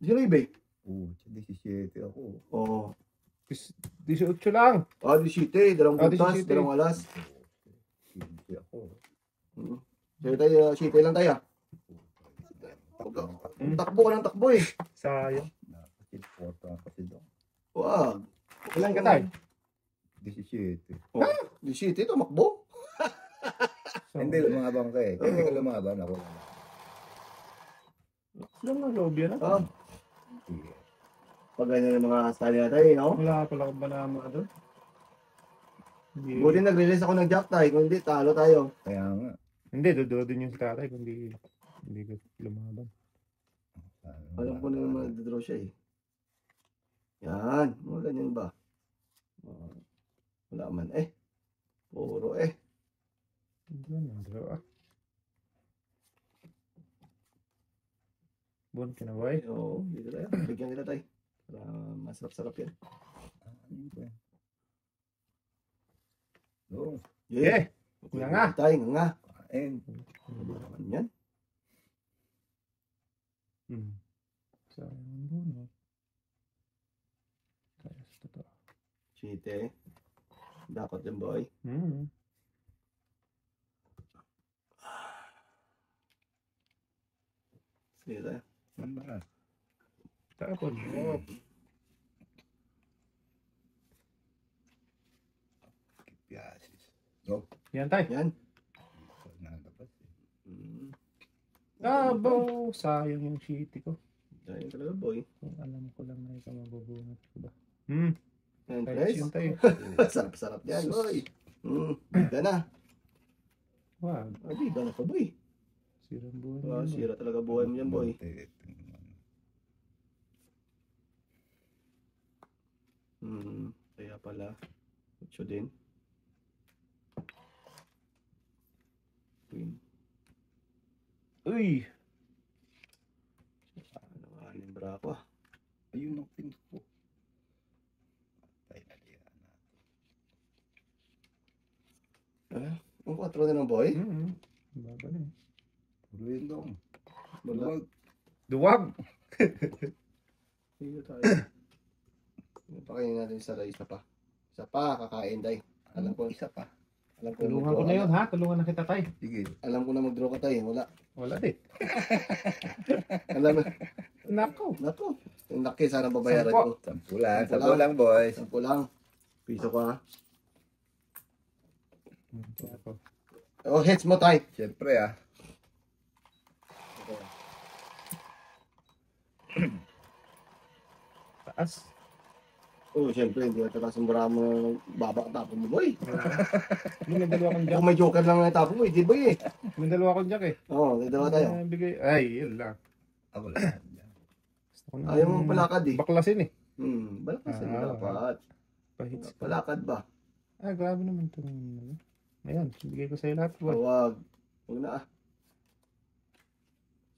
19. Oo, 17 ako. Oh. 18 lang. 17, dalawang Ah, puntas, 17. dalawang alas. 15 ako. Sige tayo, 17 lang tayo. Takbo ka ng takbo eh. Sayang. Nakakit-photo ako kasi doon. Wag. Ilan ka tayo? 17. Oh, 17, tumakbo. Hindi, lumabang ka eh. Kaya ka lumaban ako. Lang ang loob yan. Ah, Sige. pag ganyan ang mga style natin eh, no? Wala pala akong banama doon. Buti nag-release ako ng jack tayo, kung hindi, talo tayo. Kaya nga. Hindi, dodo din yung tatay kung hindi ko lumaban. Alam ko na naman nag-draw siya eh. Yan. Mga ganyan ba? Wala man eh. Puro eh. Doon ang draw ah. Bon ka na boy. Oo, dito tayo. Bigyan kita tayo. Para masarap-sarap yan. Ano ba? Oo. Yeah. Nga nga. Tayo, nga. Kain. Ano naman yan? Sayang ang bon. Kaya sa totoo. Chite. Dapat yan, boy. Sige tayo. Ano ba? Tapon. Kipiasis. Go. Yan tayo. Yan. Nadapat eh. Bo. Sayang yung shitty ko. Yan talaga, boy. Kung alam ko lang na ikaw mabubunot ko ba. Yan, Kaya guys. yun tayo. Sarap-sarap yan, boy. Bida na. Wag. Bida na pa, boy. Sirang buwan. Sira talaga buhay mo yan, boy. Kaya pala. 8 din. Queen. Uy! Ano nga, limbra ako ah. Ayun ang pin ko. Patay na diyan na. Ang 4 na ng boy. Baba na eh. Puro yun dong. Wala. Duwag! Sige tayo. Pakainin natin sa isa pa. Isa pa, kakain day. Alam ko. Isa pa. Alam ko. Tulungan ko na yun ha. Tulungan na kita tayo. Sige. Alam ko na mag-draw ka tayo. Wala. Wala din. Alam mo. Nako. Nato. Yung laki sana babayaran ko. 10 lang. 10 10 lang, boys. 10 lang. Piso ko ha. Ako. Oh, heads mo tayo. Siyempre ah. Taas. Oh, siyempre, hindi ka tatas ang mo baba ang tapon mo, boy. May dalawa kong jack. Kung may joker lang na tapon mo, hindi boy eh. May dalawa kong jack eh. Oo, dalawa tayo. Bigay. Ay, yun lang. Ako lang. Gusto ko na Ayaw mong palakad eh. baklasin eh. Balakasin mo dapat. Pahits ka. Palakad ba? Grabe naman itong ano. Ayan, bigay ko sa'yo lahat. Huwag. Huwag na ah.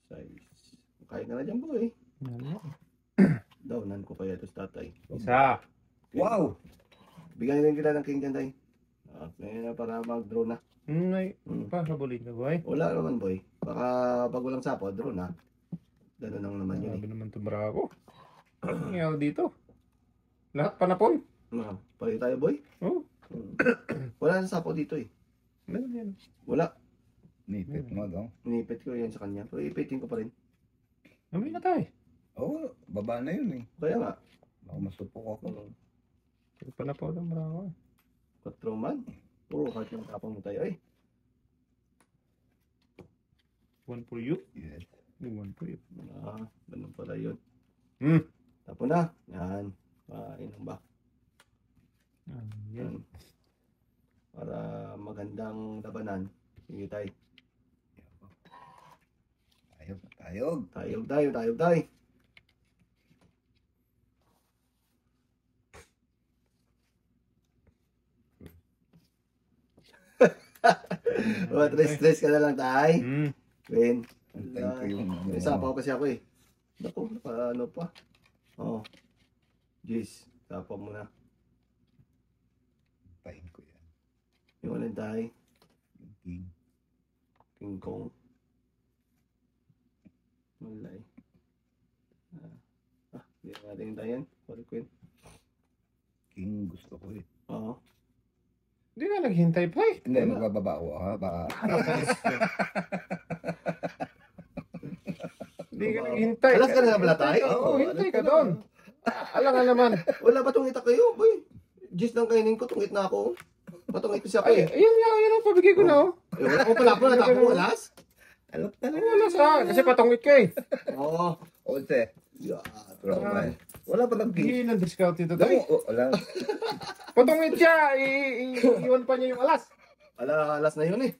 Size. Kain ka na dyan, boy. Ano? Downan ko kaya ito sa tatay. Isa. Wow! Bigyan din kita ng king dyan, tay. Ngayon na para mag-draw na. Ay, pakabulin ka, boy. Wala naman, boy. Baka pag walang sapo, draw na. Gano'n lang naman yun Grabe naman itong brako. Ano nangyari dito? Lahat panapon. Pali tayo, boy. Oh. Wala na sapo dito eh. Meron yan. Wala. Nipit mo dong. Inipit ko yan sa kanya. Pero ipitin ko pa rin. Amoy na tayo. Oo, baba na yun eh. Kaya nga. Baka masupok ako. Panapon ang brako. 4 man. Puro kahit yung tapang mo tayo eh. One for you. Yes. One for you. Ganun pala yun. Hmm. Tapo na. Yan. Inom ba? Yan. Para magandang labanan. Sige tayo. Tayog. Tayo. Stress ka na lang tay. Ben. Thank you. May sapaw kasi ako eh. Naku, ano pa. Oh. Jeez, sapaw mo na. Tayin ko yan. Yung ano tay? Yung king. King Kong. Malay. Hindi natin yung tayan. Sorry, Queen. King gusto ko eh. Oo. Hindi na naghintay pa eh. Hindi, magbababa ako ha. Baka. Hindi ka naghintay. Alas ka na pala tayo? Oo, hintay ka doon. Alam nga naman. Wala ba tungit kayo, boy? Gis lang kainin ko, tungit na ako. Patungit ko siya pa Ay, eh. ayun nga, yun ang pabigay ko na oh. Wala ko pala po, natapos mo alas? Alok talaga. Wala sa, kasi patungit ka eh. Oo. Onse. Roman. Wala pa lang king. Hindi ng discount ito Damo, tayo. wala. Patungit siya, iwan pa niya yung alas. Alas na yun eh.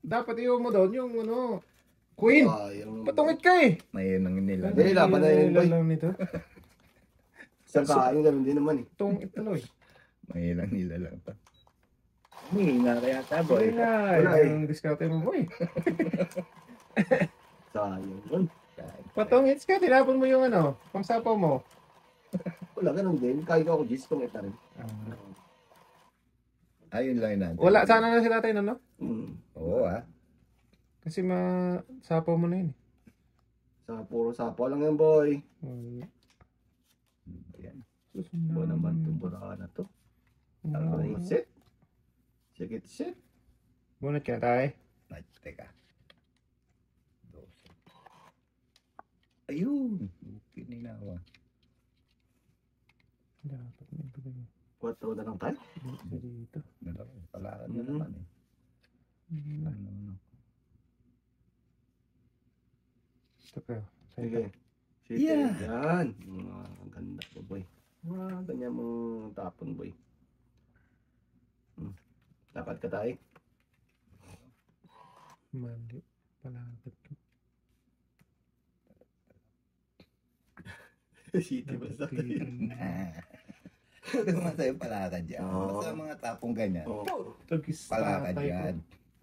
Dapat iwan mo doon yung ano, Queen. Yung... Patungit ka eh. May nang nila. Hindi, laban na yun, boy. Lang nito. Sa kain, ganun din naman eh. Itong ituloy. Mahilang nila lang pa. Hihina kaya ta, boy. Boy nga, Wala eh. yung discount mo boy. Sayang yun. Patong hits ka, tinapon mo yung ano, pangsapaw mo. Wala, ganun din. Kain ko ako, Gis, pangit na rin. Ayun lang yun natin. Wala, sana na si tatay no? Mm. Oo ah. Kasi masapaw mo na yun. Sa puro sapo lang yan, boy. Yan. Bo naman itong burakan na to. Ano na set? Sige, set. Bunot ka tayo. Ay, teka. 12. Ayun. Pininawa. Dapat may ibigay. 4 na lang tayo. Dito. Palakad na naman eh. Ano. Ito ka. Sige. Sige. Yeah. Yan. Ang ganda po, boy. Ganyan mong tapon, boy. Lakad ka tayo. Mali. Palakad ko. City basta. Huwag naman sa'yo palakad yan. Oo. Basta mga tapong ganyan. Oo. Tagis Palakad tatay ko. yan.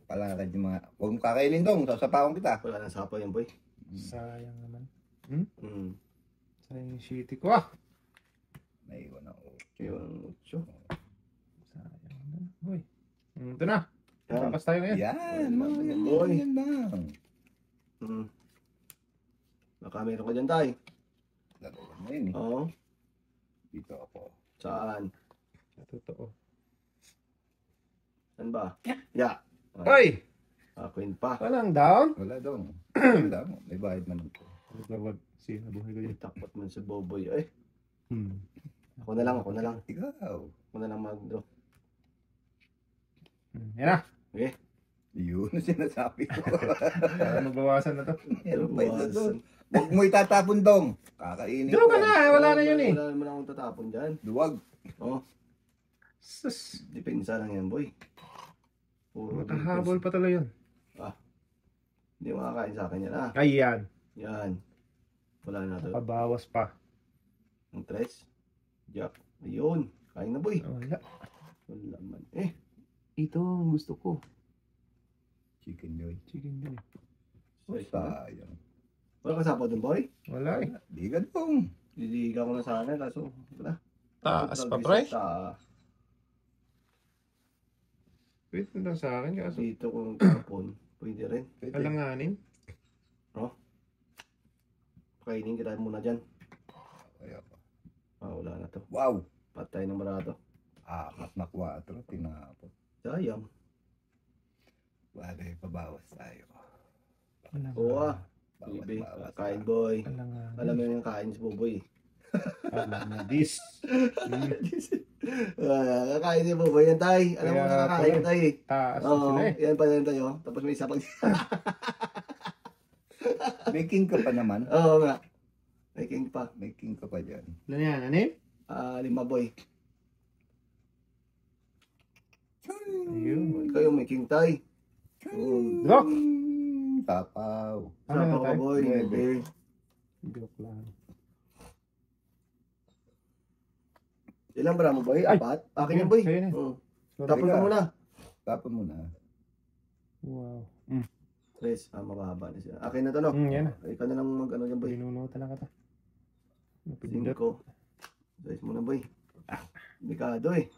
Palakad yung mga... Huwag mong kakainin dong. Sasapawan kita. Wala nang sapo yan, boy. Sayang naman. Sayang yung shitty ko ah. Naiwan ako. Yung 8. Sayang naman. Hoy. Ito na. Yan. Tapos tayo ngayon. Yan. Mga Boy. ganyan lang. Baka meron ka dyan, tayo. Laro mo yun eh. Oo. Dito ako. Saan? Totoo. Saan ba? Yeah. Hoy! Queen pa. Walang down? Wala dong. Wala mo. May bahid man ito. Wag. Sige, nabuhay ko dyan. Takot man si Boboy. Ay, Hmm. ako na lang. Ikaw. Ako na lang mag-draw. Yan na. Yun ang sinasabi ko. Para mabawasan na to. Meron pa ito doon. Huwag mo itatapon dong. Kakainin Draw ka na. Wala na yun eh. Wala naman akong tatapon dyan. Duwag. Oh, Sus. depensa lang yan, boy. Puro Makahabol pa tuloy yun. Hindi makakain sa akin yan, ah. Ayan. Yan. Wala na to. Pabawas pa. Ang tres. Jack. Ayun. Kain na, boy. Wala. Wala man. Ito ang gusto ko. Chicken joy. Chicken joy. Sayang. Wala ka sapo dun, boy? Wala eh. Di ka dong. Liliga ko na sana, kaso wala. Taas pa, pre. Wait na lang sa akin. Kaso Dito kung tapon, pwede rin. Pwede. alanganin. Kainin kita muna dyan. Kaya pa. Wala na to. Wow. Patay ng barato. Apat na 4. Tinapon. Sayang. Bagay, pabawas tayo. Oo, Bawas, Bibi. bawas. Kain, boy. Alanganin. Alam mo yung kain si Boboy. This. Kakain si Boboy yan, tay. Alam mo Kaya nakakain pala. tay. Taas na Oo, sila eh. yan pa yan tayo. Tapos may isa pag... May king ka pa naman. Oo nga. May king pa. May king ka pa dyan. Ano yan? Anim? 5, boy. Ayun. Ikaw yung may king, tay. Draw. Tapaw. Ano Sapa na ka, tayo? boy. Nuebe. Joke lang. Ilang bara mo, boy? Ay. 4? Akin yan, boy. Kayo na. Oo. Sorry. Tapos ka muna. Tapon mo na. Wow. 3. Mababa na siya. Akin na to, no? Yan na. Ikaw na lang mag-ano dyan, boy. Binunutan lang kita. 5. Napindot. 6 muna, boy. Delikado eh.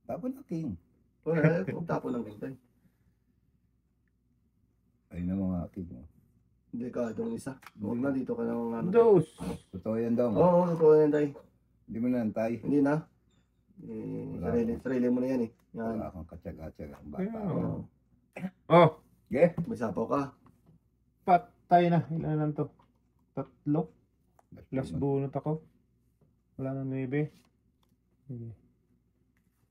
Tapon na king. Wala, kung tapo ng king, tay. Ayun na mga king mo. Delikadong isa. Huwag na dito ka na mga ano. Dos. Totoo yan dong. Oo, totoo yan, tay. Hindi mo na antay. Hindi na. Wala. Sarili mo na yan eh. Yan. Wala kang katsaga-tsaga. Ang bata. Kaya, Oo. Oh. Yeah. May sapaw ka. Patay na. Ilan lang to? 3. Last bunot ako. Wala na 9. Sige.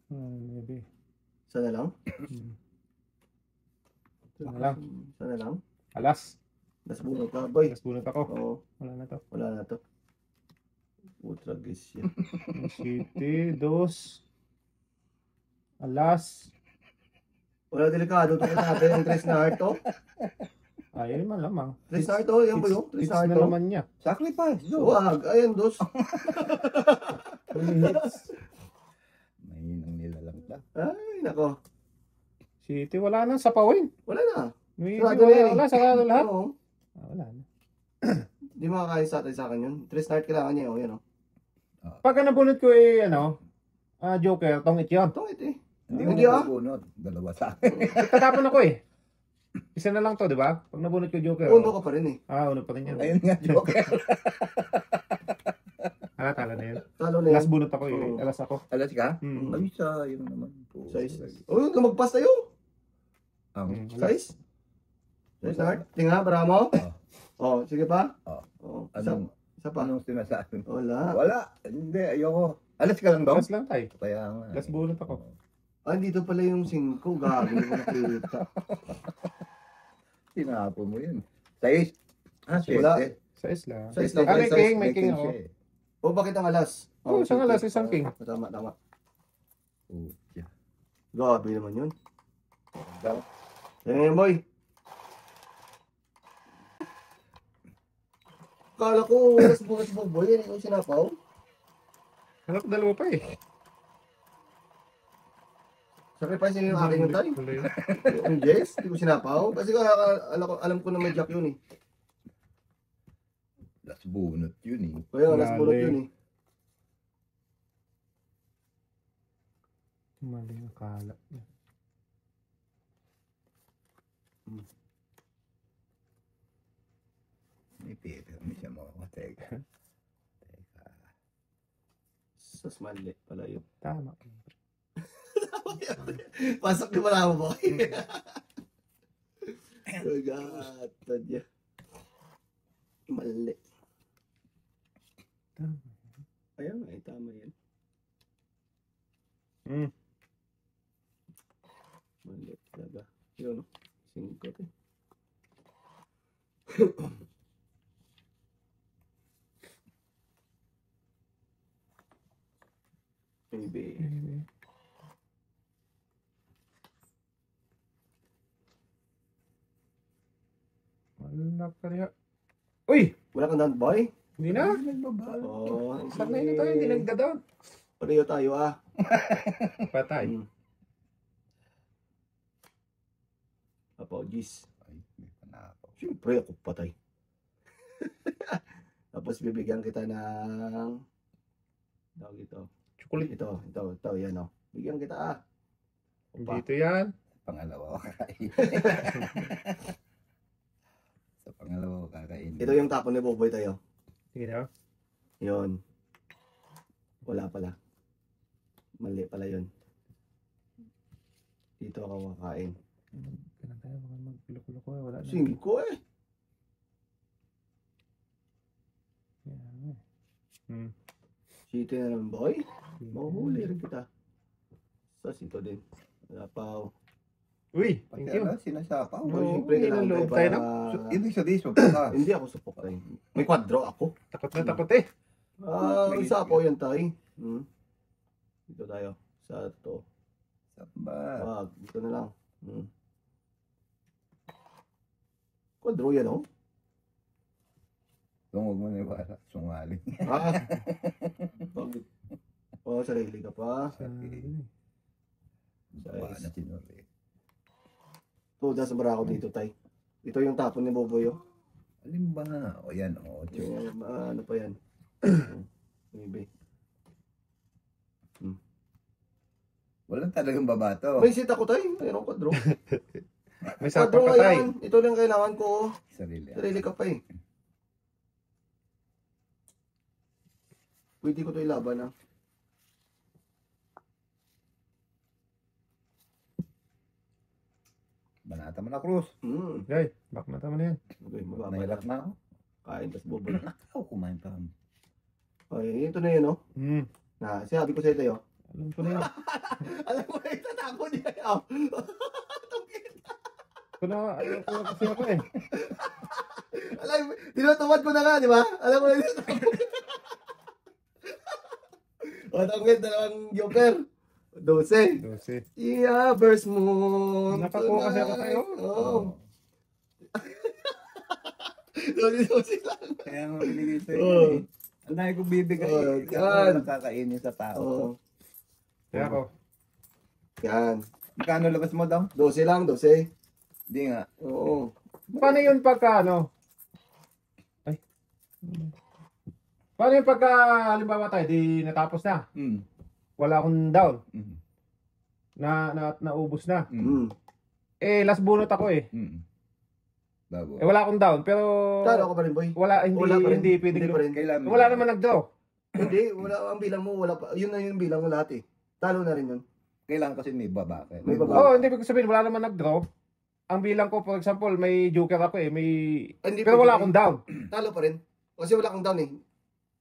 Wala na 9. Sana lang? Sana lang. Sana lang? Alas. Nasabunod ka, boy. Last bunot ako. Oo. Wala na to. Wala na to. Ultra guys yan. City. Dos. Alas. Wala delikado. Ito natin ang tres na heart to. Ayun malamang. Restart to, yan ba yun? Hits Restart na to. naman niya. Sacrifice. Do. Wag, ayan, dos. Mahinang nilalang ta. Ay, nako. City, wala nang sapawin. Wala na. Sarado na yan. Wala, sarado lahat. Oo. Wala na. Di makakain sa akin yun. Restart kailangan niya, yan, o. Pagka nabunot ko Joker, tongit yun. Tungit eh. Hindi ko mabunot. Dalawa sa akin. Tatapon ako eh. Isa na lang to, di ba? Pag nabunot ko Joker. Uno ka pa rin eh. Uno pa rin yan. Ayun nga, Joker. Tala na yun. Talo na yan. Last bunot ako eh. Oo. Alas ako. Alas ka? Hmm. Ay, sayang naman. Size. Oh, lumagpas tayo. Ang Size. Restart. Tinga, para mo. Oh. Sige pa. Oh. Isa pa. Anong sinasabi mo? Wala. Wala. Hindi, ayoko. Alas ka lang daw? Alas lang tayo. Kaya nga. Last bunot ako. Dito pala yung 5. Gago, hindi ko nakita. Tinapo mo yun. Sais. Wala. Size lang. Size lang. May Size, king, may king ako. Bakit ang alas? Isang alas, isang king. Tama. Oh, yeah. Grabe naman yun. Daw. Yan, boy. Kala ko, bukas boy. Yan yung sinapaw. Hanap dalawa pa eh. Sacrifice niyo yung akin yung time. Tuloy. Yung Jess, hindi ko sinapaw. Kasi alam ko na may jack yun eh. Last bunot yun eh. Kaya last bullet yun eh. Mali ang kala. May paper. May siya mo. Teka. Sas mali pala yun. Tama. Pasok yung wala mo, boy. Gata niya. Mali. Tama. Ayan nga, tama yan. Mali talaga. Yun, 5 to. Maybe. Wala ka rin. Uy! Wala kang down, boy? Hindi na. Sanay na tayo. Hindi nagda-down. Pareho tayo, Patay. Apologies. Ay, may panapo. Siyempre ako patay. Tapos bibigyan kita ng tawag ito. Chocolate. Ito, yan o. Bigyan kita Dito yan. Pangalawa ko kakain. Sa pangalawa ko kakain. Ito yung tapon ni Boboy tayo. Sige na. Yun. Wala pala. Mali pala yun. Dito ako kakain. Kailan tayo magpilo-pilo ko. Wala na. 5 eh. City na naman, boy. Mahuhuli rin kita. Sas ito din. Wala pa. Uy, Pati thank you. sinasapaw. Boy, Oo, siyempre kailangan niloloob tayo tayo para... Ibig sabihin, supaka. Hindi ako supok tayo. May kwadro ako. Takot eh. Isa po yan tayo. Dito tayo. Sa to. Samba. Wag, dito na lang. Kwadro yan, oh. Kung huwag mo na iwala, sungaling. Bakit? Sarili ka pa. Bawa na sinuli. Tuda sa barako dito, tay. Ito yung tapon ni Boboy, oh. Alin ba nga? O yan, o. Ano pa yan? Maybe. Walang talagang babato. May sit ako, tay. Mayroong kwadro. May sapa Kwadro pa nga tayo. yan. Ito lang kailangan ko, oh. Sarili. Sarili ka pa, eh. Pwede ko ito ilaban, ah. Banata mo na, Cruz. Okay, back na tama na yan. Okay, mababa Nahirap na. na ako. Kain, tas Boboy. Nakaw, kumain pa. Okay, ito na yun, oh. Sinabi ko sa'yo tayo. Alam ko na yan. Alam mo na itatako niya. Oh. Ito na, ayaw ko kasi ako eh. Alam mo, tinutumad ko na nga, di ba? Alam mo na tinutumad. O, tanggit, dalawang joker. 12. 12. Yeah, verse mo. Nakakuha kasi ako tayo. Oo. Dosi lang. Kaya nga binigay sa'yo. Oo. Eh. Ang dami kong bibigay. Oo, Ikaw yan. ang nakakainin sa tao. Oo. Kaya ako. Yan. Magkano labas mo daw? 12 lang, 12. Hindi nga. Oo. Paano yun pagka ano? Ay. Paano yun pagka halimbawa tayo, di natapos na. Mm. Wala akong down. Mm. Naubos na. Mm. Eh, last bunot ako eh. Mm. Bago. Eh, wala akong down. Pero, Talo ka pa rin, boy. wala, hindi, Wala pa rin. hindi pwedeng. Hindi pa rin. Kailan? Wala naman nag-draw. Hindi, wala ang bilang mo, wala pa. Yun na yung bilang mo lahat eh. Talo na rin yun. Kailangan kasi may baba. ka. May baba. Oo, hindi ko sabihin, wala naman nag-draw. Ang bilang ko, for example, may joker ako eh. Hindi Pero pwede wala eh. akong down. Talo pa rin. Kasi wala kang down eh.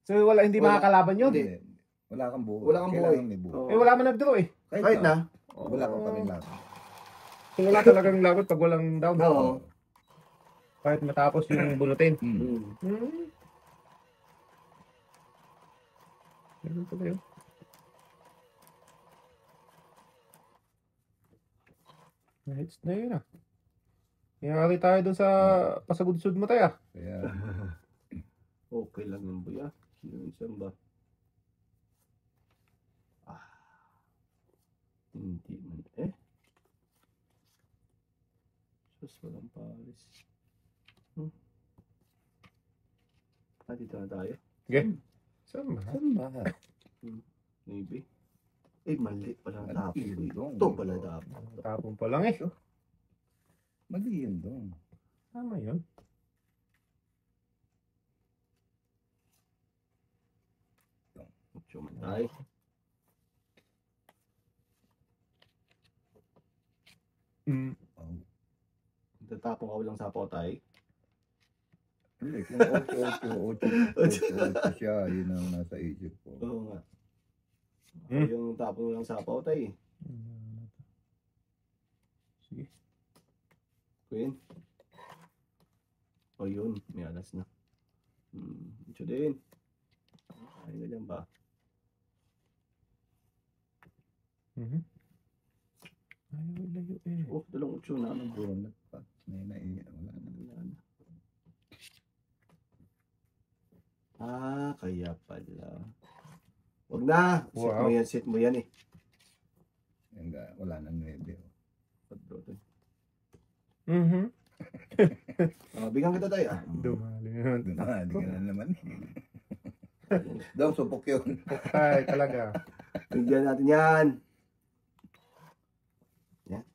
So, hindi Wala. makakalaban yun. Hindi. Wala kang buo. Wala kang buo Kailangan eh. may buo. Oo. Eh, wala man nag-draw eh. Kahit na. Wala kang pa rin laban. So, wala talagang lagot pag walang down. Oo. Kahit matapos yung bunutin. Mm. Mm. Ganun pala yun. Hits na yun ah. Nangyari tayo dun sa pasagudsud mo tayo ah. Kaya, Okay lang yun, boy ah. Yun, saan ba? Hindi man eh. Sus, walang pares. Dito na tayo. Okay. Saan ba? saan ba? Maybe. Eh, mali pala ang tapon. Mali yun dong. Ito pala dapat. Tapon pa lang eh. Mali yun dong. Tama yun. Mucho man tayo. Mm. Oh. Tatapong ka walang sapaw tayo. Hindi, kung 8 siya, yun ang nasa isip ko. Oo nga. Hmm. Yung tapong walang sapaw tayo. Sige. Queen. O yun, may alas na. Ito din. Ay, ganyan ba? Mhm. Ayaw ilayo eh. Oh, dalawang utso na. Ano buro na pa? May wala na. Wala na. Kaya pala. Wag na. Set Wow. mo yan, set mo yan eh. Yan nga, wala nang 9. Padroto. Mhm. Bigyan kita tayo. Dumali yun. Dumali ka na naman. Dong, supok yun. Ay, talaga. Bigyan natin yan. Yan.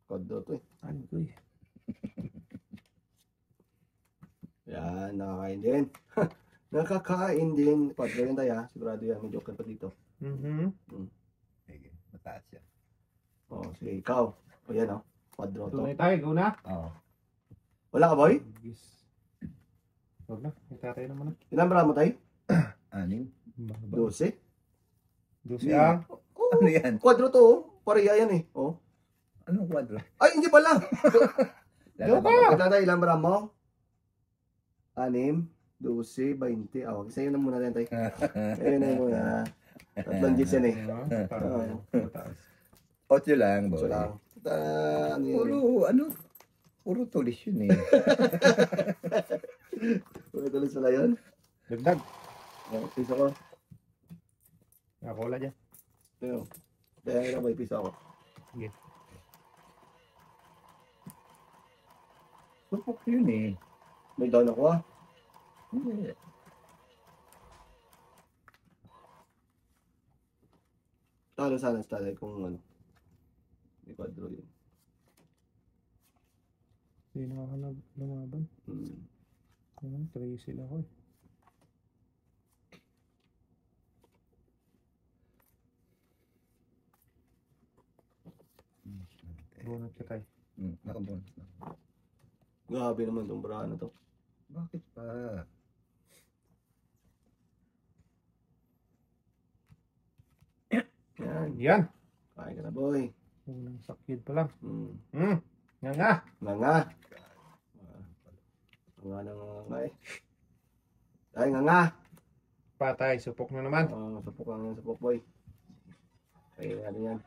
Padroto eh. Ano ko eh. Yan, nakakain din. Nakakain din. Padro yan tayo ha. Sigurado yan. May joker pa dito. Mhm. Sige, mataas yan. Sige, ikaw. O yan o. Padroto. Tunay tayo, go na. Oo. Wala ka boy? Yes. Huwag na, itatay naman na. Ilan ba mo tayo? 6. 12? Dosi ang. Oh, Ano yan? kwadro to oh. Pareha yan eh. Oh. Anong kwadro? Ay, hindi pala. Yo ka! Wait lang tayo, ilan ba mo? 6, 12, 20. Sa'yo na muna tayo tayo. Sa'yo na muna. Tatlong gits yan eh. Mataas. 8 lang, boy. So lang. Ano yun? Puro tulis yun eh. Pwede tuloy sila yun. Dagdag. Piso ko. Ako wala dyan. Ito. Kaya nga may piso ako. Sige. Supok yun eh. May down ako ah. Hindi. Talo sana sa talay kung ano. May kwadro yun. Hindi nakakanag lumaban. Ayun, 3 sila ko eh. Bunot ka tayo. Nakabunot na. Grabe naman itong braha na to. Bakit pa? Yan. Yan. Kain ka na boy. Unang sakid pa lang. Hmm. Nga nga. Nga nga. Nga na nga eh. Ay nga nga. Patay, supok na naman. Sapok lang yan, sapok boy. Kaya natin yan.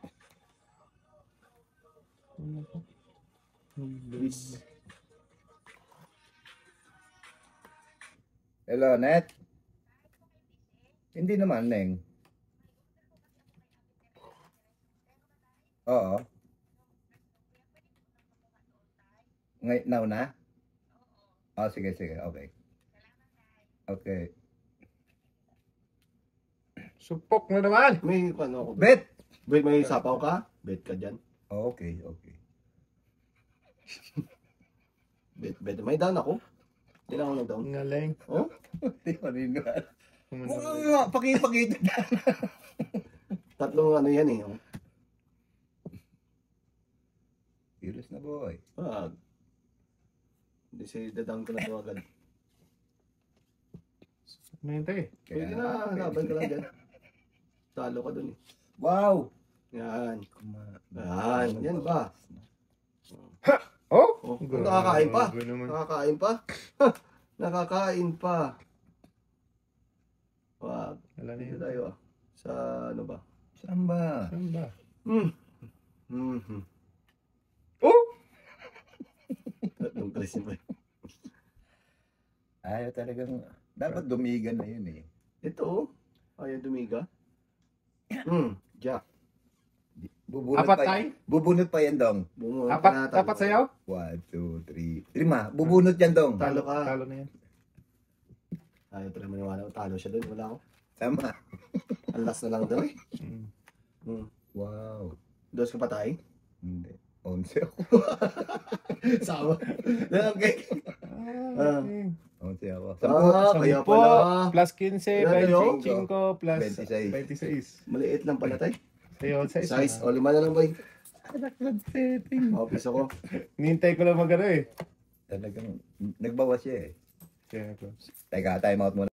Please. Hello, Net? Hindi naman, Neng. Oo. Ngayon, now na? Oh, sige, sige. Okay. Okay. Supok na naman. May ano ako. Bet! Bet, may sapaw ka? Bet ka dyan. Okay, okay. Bet. May down ako. Hindi na ako nag-down. Ngaling. Oh? Hindi ko rin nga. Pakita na. Tatlong ano yan eh. Oh. Serious na, boy. Wag. Hindi siya down ko na ito agad. Ano yun tayo? Pwede na, laban ka lang dyan. Talo ka dun eh. Wow! Yan. Yan ba? Oh? Oh, nakakain pa. Grabe naman. Nakakain pa. Nakakain pa. Wag. Wala na Dito yun. tayo ah. Sa ano ba? Saan ba? Saan ba? Oh! Tatlong tres ba? Ayaw talagang, dapat dumigan na yun eh. Ito oh. Ayaw dumiga. Jack. Bubunot Apat pa, tayo? bubunot pa yan, Dong. Bumunot Apat sayaw? 1, 2, 3. 5. Bubunot yan, Dong. Talo ka. Talo na yan. Ayaw talaga maniwala. Talo siya dun. Wala ako. Tama. Ang last na lang daw eh. Wow. Dos ka patay? Hindi. 11 ako. Sama. Okay. Okay. 11 ako. Kaya Sampo, pala. plus 15, Ilan tayo? 25 plus 26. 26. Maliit lang pala tayo. Sayo sa isa. Size. O, 5 na lang boy. Setting. Office ako. Nintay ko lang magano eh. Talagang, nagbawas siya eh. Kaya close. Teka, time out muna.